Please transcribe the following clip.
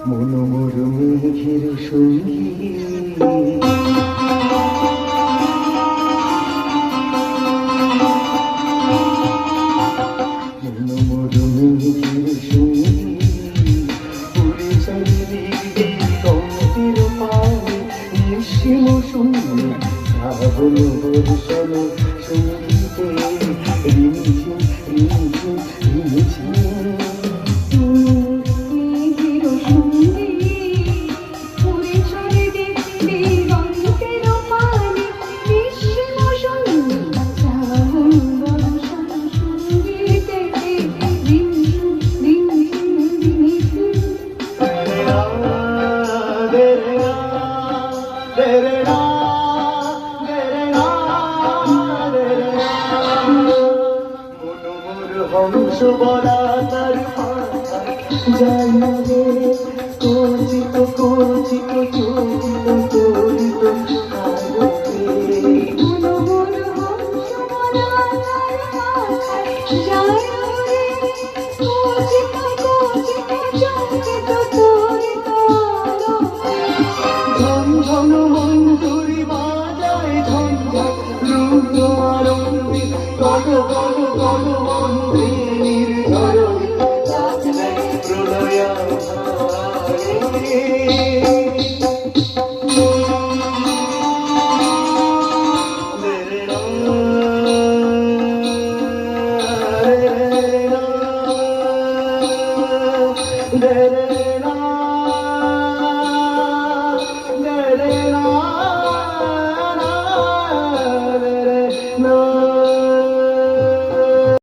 মনোমর মেঘের সঙ্গী মনোমর মেঘের সঙ্গী উড়ে চারিদিকে দিগন্তের পানে নিঃসীম শূন্য শ্রাবণ বর্ষণ সঙ্গীতে রিমঝিম রিমঝিম রিমঝিম হংস বলা তার পাতা